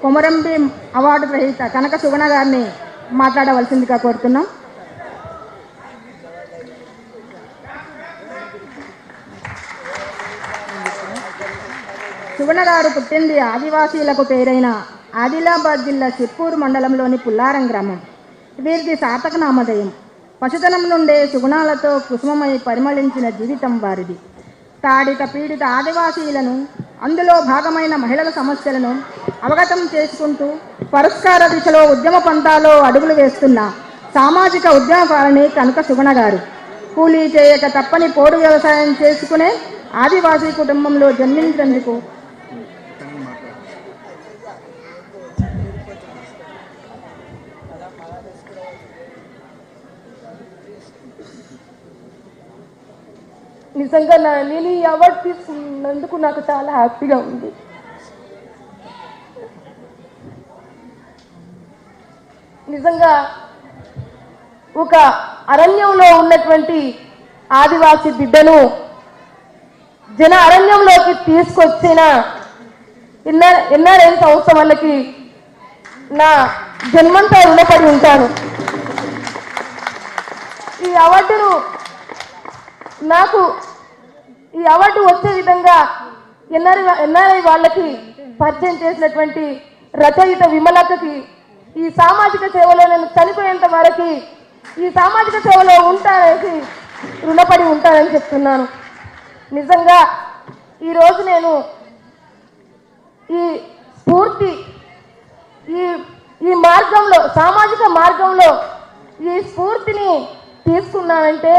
Komaram Bheem award గ్రహీత కనక సుగుణ గారిని మాట్లాడవలసిందిగా కోరుతున్నాం. సుగుణ గారు పుట్టింది ఆదివాసీలకు పేరైన ఆదిలాబాద్ జిల్లా చిత్తూరు మండలంలోని పుల్లారం గ్రామం. వీరిది సార్థక నామధేయం. పశుధనం నుండే సుగుణాలతో కుసుమమై పరిమళించిన జీవితం వారిది. తాడిత పీడిత ఆదివాసీలను, అందులో భాగమైన మహిళల సమస్యలను అవగతం చేసుకుంటూ పరిష్కార దిశలో ఉద్యమ పంథాలో అడుగులు వేస్తున్న సామాజిక ఉద్యమకారిణి కనక సుగుణ గారు. కూలీ చేయక తప్పని పోడు వ్యవసాయం చేసుకునే ఆదివాసీ కుటుంబంలో జన్మించినందుకు నిజంగా నేను ఈ అవార్డు తీసుకున్నందుకు నాకు చాలా హ్యాపీగా ఉంది. నిజంగా ఒక అరణ్యంలో ఉన్నటువంటి ఆదివాసీ బిడ్డను జన అరణ్యంలోకి తీసుకొచ్చిన ఎన్ఆర్ఐ సంస్థ వాళ్ళకి నా జన్మంతా రుణపడి ఉంటాను. ఈ అవార్డు వచ్చే విధంగా ఎన్ఆర్ఐ వాళ్ళకి పరిచయం చేసినటువంటి రచయిత విమలక్కకి, ఈ సామాజిక సేవలో నేను చనిపోయేంత వరకు ఈ సామాజిక సేవలో ఉంటానని రుణపడి ఉంటానని చెప్తున్నాను. నిజంగా ఈరోజు నేను ఈ స్ఫూర్తి ఈ మార్గంలో, సామాజిక మార్గంలో ఈ స్ఫూర్తిని తీసుకున్నానంటే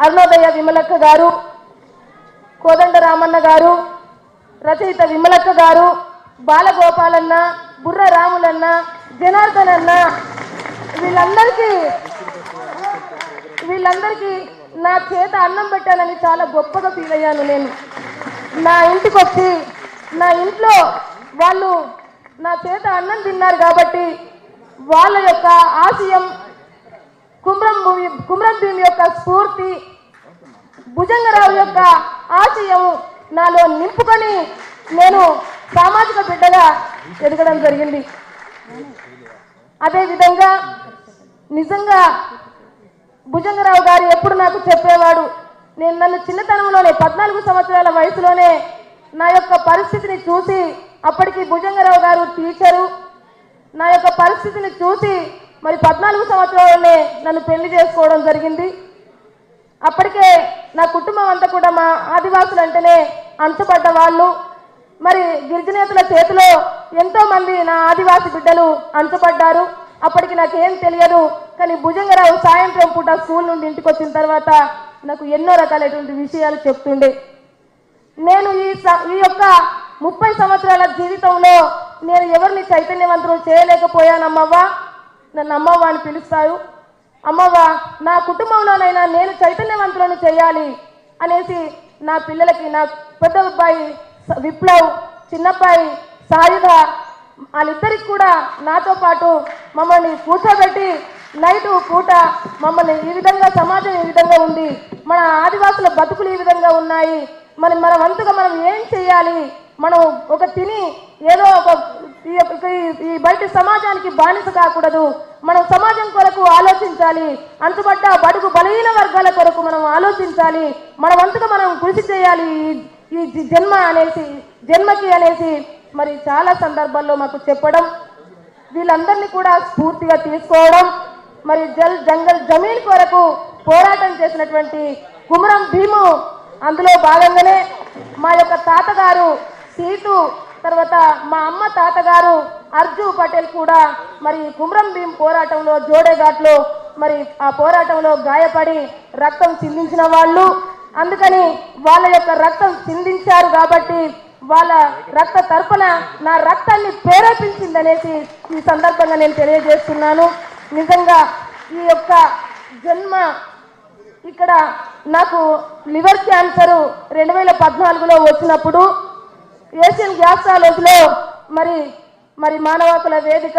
అరుణోదయ విమలక్క గారు, కోదండ రామన్న గారు, రచయిత విమలక్క గారు, బాలగోపాలన్న, బుర్ర రాములన్న, జనార్దన్ అన్న, వీళ్ళందరికీ నా చేత అన్నం పెట్టానని చాలా గొప్పగా ఫీల్ అయ్యాను. నేను నా ఇంటికి వచ్చి నా ఇంట్లో వాళ్ళు నా చేత అన్నం తిన్నారు కాబట్టి వాళ్ళ యొక్క ఆశయం, కుమ్రం భీం యొక్క స్ఫూర్తి, భుజంగరావు యొక్క ఆశయం నాలో నింపుకొని నేను సామాజిక బిడ్డగా ఎదగడం జరిగింది. అదేవిధంగా నిజంగా భుజంగరావు గారు ఎప్పుడు నాకు చెప్పేవాడు, నన్ను చిన్నతనంలోనే 14 సంవత్సరాల వయసులోనే నా యొక్క పరిస్థితిని చూసి, అప్పటికి భుజంగరావు గారు టీచరు, నా యొక్క పరిస్థితిని చూసి మరి 14 సంవత్సరాలనే నన్ను పెళ్లి చేసుకోవడం జరిగింది. అప్పటికే నా కుటుంబం అంతా కూడా మా ఆదివాసులు అంటేనే అంచుపడ్డ వాళ్ళు. మరి గిరిజనేతల చేతిలో ఎంతో మంది నా ఆదివాసి బిడ్డలు అంచుపడ్డారు. అప్పటికి నాకేం తెలియదు, కానీ భుజంగరావు సాయంత్రం పూట స్కూల్ నుండి ఇంటికి వచ్చిన తర్వాత నాకు ఎన్నో రకాలైనటువంటి విషయాలు చెప్తుండే. నేను ఈ యొక్క 30 సంవత్సరాల జీవితంలో నేను ఎవరిని చైతన్యవంతులు చేయలేకపోయానమ్మవ్వా. నన్ను అమ్మవ్వ అని పిలుస్తారు. అమ్మవ్వ, నా కుటుంబంలోనైనా నేను చైతన్యవంతులను చేయాలి అనేసి నా పిల్లలకి, నా పెద్ద అబ్బాయి విప్లవ్, చిన్నబ్బాయి సాయుధ, వాళ్ళిద్దరికి కూడా నాతో పాటు మమ్మల్ని కూర్చోబెట్టి నైటు పూట మమ్మల్ని ఈ విధంగా, సమాజం ఈ విధంగా ఉంది, మన ఆదివాసుల బతుకులు ఈ విధంగా ఉన్నాయి, మన వంతుగా మనం ఏం చేయాలి, మనం ఒక తిని ఏదో ఒక ఈ బయట సమాజానికి బానిస కాకూడదు, మనం సమాజం కొరకు ఆలోచించాలి, అంతుబడ్డ బడుగు బలహీన వర్గాల కొరకు మనం ఆలోచించాలి, మన వంతుగా మనం కృషి చేయాలి ఈ జన్మకి అనేసి మరి చాలా సందర్భాల్లో మాకు చెప్పడం, వీళ్ళందరినీ కూడా స్ఫూర్తిగా తీసుకోవడం, మరి జంగల్ జమీన్ కొరకు పోరాటం చేసినటువంటి కుమరం భీము, అందులో భాగంగానే మా యొక్క తాతగారు సీటు, తర్వాత మా అమ్మ తాతగారు అర్జు పటేల్ కూడా మరి కుమరం భీం పోరాటంలో జోడేఘాట్లో మరి ఆ పోరాటంలో గాయపడి రక్తం చిందించిన వాళ్ళు. అందుకని వాళ్ళ యొక్క రక్తం చిందించారు కాబట్టి వాళ్ళ రక్త తర్పణ నా రక్తాన్ని ప్రేరేపించిందనేసి ఈ సందర్భంగా నేను తెలియజేస్తున్నాను. నిజంగా ఈ యొక్క జన్మ, ఇక్కడ నాకు లివర్ క్యాన్సర్ 2014లో వచ్చినప్పుడు ఏషియన్ గ్యాస్ట్రాలజీలో మరి మానవ హక్కుల వేదిక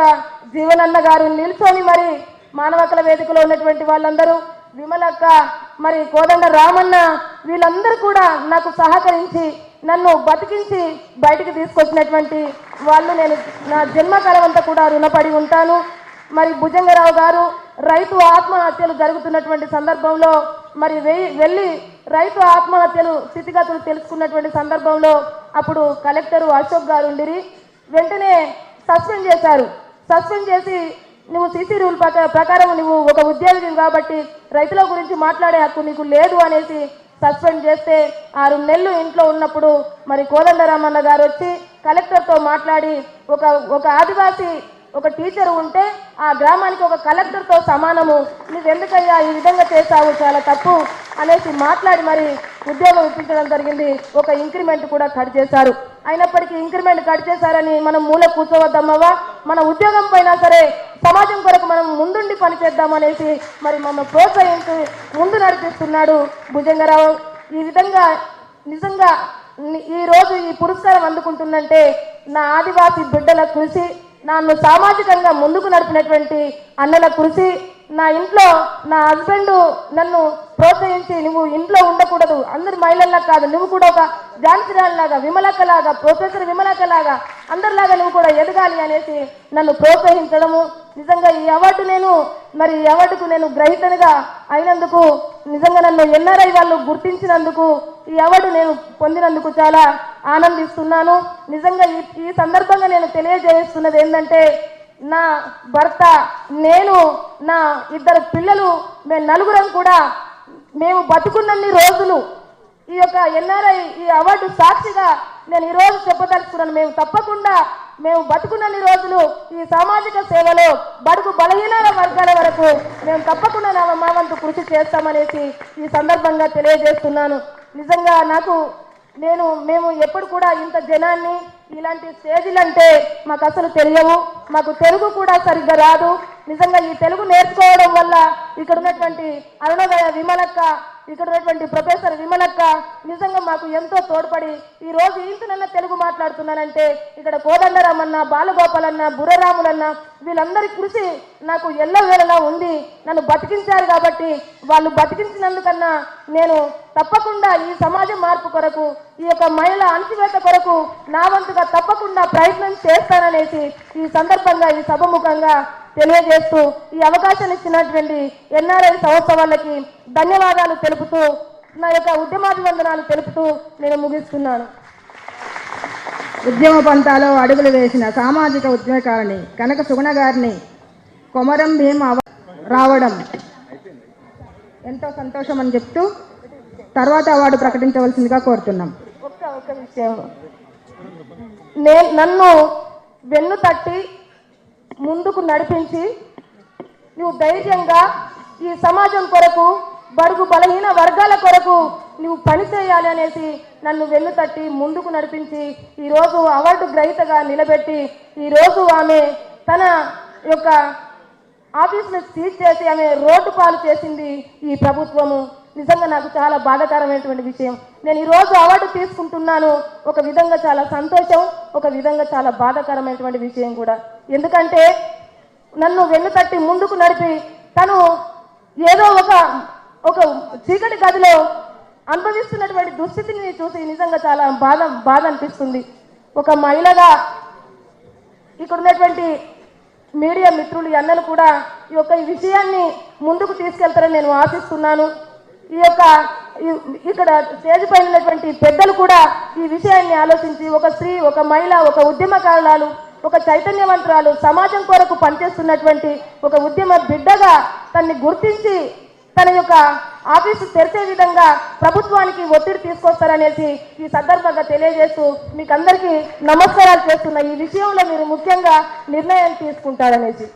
జీవనన్న గారు నిల్చొని మరి మానవ హక్కుల వేదికలో ఉన్నటువంటి వాళ్ళందరూ, విమలక్క, మరి కోదండ రామన్న, వీళ్ళందరూ కూడా నాకు సహకరించి నన్ను బతికించి బయటికి తీసుకొచ్చినటువంటి వాళ్ళు నేను నా జన్మకాలం అంతా కూడా రుణపడి ఉంటాను. మరి భుజంగరావు గారు రైతు ఆత్మహత్యలు జరుగుతున్నటువంటి సందర్భంలో మరి వెళ్ళి రైతు ఆత్మహత్యలు స్థితిగతులు తెలుసుకున్నటువంటి సందర్భంలో అప్పుడు కలెక్టరు అశోక్ గారు ఉండిరి. వెంటనే సస్పెండ్ చేశారు. సస్పెండ్ చేసి నువ్వు సీసీ రూల్ ప్రకారం నువ్వు ఒక ఉద్యోగి కాబట్టి రైతుల గురించి మాట్లాడే హక్కు నీకు లేదు అనేసి సస్పెండ్ చేస్తే 6 నెలలు ఇంట్లో ఉన్నప్పుడు మరి కోదండరామన్న గారు వచ్చి కలెక్టర్తో మాట్లాడి ఒక ఆదివాసీ ఒక టీచర్ ఉంటే ఆ గ్రామానికి ఒక కలెక్టర్తో సమానము, నువ్వెందుకయ్యా ఈ విధంగా చేశావు, చాలా తప్పు అనేసి మాట్లాడి మరి ఉద్యోగం ఇప్పించడం జరిగింది. ఒక ఇంక్రిమెంట్ కూడా కట్ చేశారు. అయినప్పటికీ ఇంక్రిమెంట్ కట్ చేశారని మనం మూల కూర్చోవద్దమ్మవా, మన ఉద్యోగం పైన సరే సమాజం కొరకు మనం ముందుండి పనిచేద్దామనేసి మరి మమ్మల్ని ప్రోత్సహించి ముందు నడిపిస్తున్నాడు భుజంగరావు. ఈ విధంగా నిజంగా ఈ రోజు ఈ పురస్కారం అందుకుంటుందంటే నా ఆదివాసీ బిడ్డల కృషి, నన్ను సామాజికంగా ముందుకు నడిపినటువంటి అన్నల కృషి, నా ఇంట్లో నా హస్బెండ్ నన్ను ప్రోత్సహించి నువ్వు ఇంట్లో ఉండకూడదు, అందరు మహిళల్లా కాదు, నువ్వు కూడా ఒక ఝాన్సీరాణిలాగా విమలక్కలాగా ప్రొఫెసర్ విమలక్కలాగా అందరిలాగా నువ్వు కూడా ఎదగాలి అనేసి నన్ను ప్రోత్సహించడము. నిజంగా ఈ అవార్డు ఈ అవార్డుకు నేను గ్రహీతనిగా అయినందుకు, నిజంగా నన్ను ఎన్ఆర్ఐ వాళ్ళు గుర్తించినందుకు, ఈ అవార్డు నేను పొందినందుకు చాలా ఆనందిస్తున్నాను. నిజంగా ఈ సందర్భంగా నేను తెలియజేస్తున్నది ఏంటంటే నా భర్త, నేను, నా 2 పిల్లలు, మేము నలుగురం కూడా మేము బతుకున్నన్ని రోజులు ఈ యొక్క ఎన్ఆర్ఐ ఈ అవార్డు సాక్షిగా నేను ఈరోజు చెప్పదలుచుకున్నాను. మేము తప్పకుండా మేము బతుకున్నన్ని రోజులు ఈ సామాజిక సేవలో బడుగు బలహీన వర్గాల వరకు మేము తప్పకుండా మా వంతు కృషి చేస్తామనేసి ఈ సందర్భంగా తెలియజేస్తున్నాను. నిజంగా మేము ఎప్పుడు కూడా ఇంత జనాన్ని ఇలాంటి స్టేజీలు అంటే మాకు అసలు తెలియవు, మాకు తెలుగు కూడా సరిగ్గా రాదు. నిజంగా ఈ తెలుగు నేర్చుకోవడం వల్ల ఇక్కడ ఉన్నటువంటి అరుణోదయ విమలక్క, ఇక్కడ ఉన్నటువంటి ప్రొఫెసర్ విమలక్క నిజంగా మాకు ఎంతో తోడ్పడి ఈ రోజు ఇంతనన్నా తెలుగు మాట్లాడుతున్నానంటే ఇక్కడ కోదండరామన్న, బాలగోపాలన్న, బుర్రరాములన్న వీళ్ళందరి కృషి నాకు ఎల్లవేళలా ఉంది. నన్ను బతికించారు కాబట్టి వాళ్ళు బతికించినందుకన్నా నేను తప్పకుండా ఈ సమాజ మార్పు కొరకు, ఈ యొక్క మహిళ అణచివేత కొరకు నా వంతుగా తప్పకుండా ప్రయత్నం చేస్తాననేసి ఈ సందర్భంగా ఈ సభముఖంగా తెలియజేస్తూ ఈ అవకాశం ఇచ్చినటువంటి ఎన్ఆర్ఐ సంవత్సరాలకి ధన్యవాదాలు తెలుపుతూ నా యొక్క ఉద్యమాభివందనాలు తెలుపుతూ నేను ముగిస్తున్నాను. ఉద్యమ పంతాలో అడుగులు వేసిన సామాజిక ఉద్యమకారిణి కనక సుగుణ గారిని కొమరం భీం రావడం ఎంతో సంతోషం అని చెప్తూ తర్వాత అవార్డు ప్రకటించవలసిందిగా కోరుతున్నాం. ఒక్క విషయం, నన్ను వెన్ను తట్టి ముందుకు నడిపించి నువ్వు ధైర్యంగా ఈ సమాజం కొరకు, బడుగు బలహీన వర్గాల కొరకు నువ్వు పని చేయాలి అనేసి నన్ను వెన్ను తట్టి ముందుకు నడిపించి ఈరోజు అవార్డు గ్రహీతగా నిలబెట్టి ఈరోజు ఆమె తన యొక్క ఆఫీస్ను సీజ్ చేసి ఆమె రోడ్డు పాలు చేసింది ఈ ప్రభుత్వము. నిజంగా నాకు చాలా బాధాకరమైనటువంటి విషయం. నేను ఈరోజు అవార్డు తీసుకుంటున్నాను, ఒక విధంగా చాలా సంతోషం, ఒక విధంగా చాలా బాధాకరమైనటువంటి విషయం కూడా. ఎందుకంటే నన్ను వెన్ను తట్టి ముందుకు నడిపి తను ఏదో ఒక చీకటి గదిలో అనుభవిస్తున్నటువంటి దుస్థితిని చూసి నిజంగా చాలా బాధ అనిపిస్తుంది. ఒక మహిళగా ఇక్కడ ఉన్నటువంటి మీడియా మిత్రులు అన్నలు కూడా ఈ విషయాన్ని ముందుకు తీసుకెళ్తారని నేను ఆశిస్తున్నాను. ఇక్కడ స్టేజ్ పైన ఉన్నటువంటి పెద్దలు కూడా ఈ విషయాన్ని ఆలోచించి ఒక స్త్రీ, ఒక మహిళ, ఒక ఉద్యమకారురాలు, ఒక చైతన్యవంతురాలు, సమాజం కొరకు పనిచేస్తున్నటువంటి ఒక ఉద్యమ బిడ్డగా తన్ని గుర్తించి తన యొక్క ఆఫీసు తెరిచే విధంగా ప్రభుత్వానికి ఒత్తిడి తీసుకొస్తారనేసి ఈ సందర్భంగా తెలియజేస్తూ మీకు అందరికీ నమస్కారాలు చేస్తున్నా. ఈ విషయంలో మీరు ముఖ్యంగా నిర్ణయం తీసుకుంటారనేసి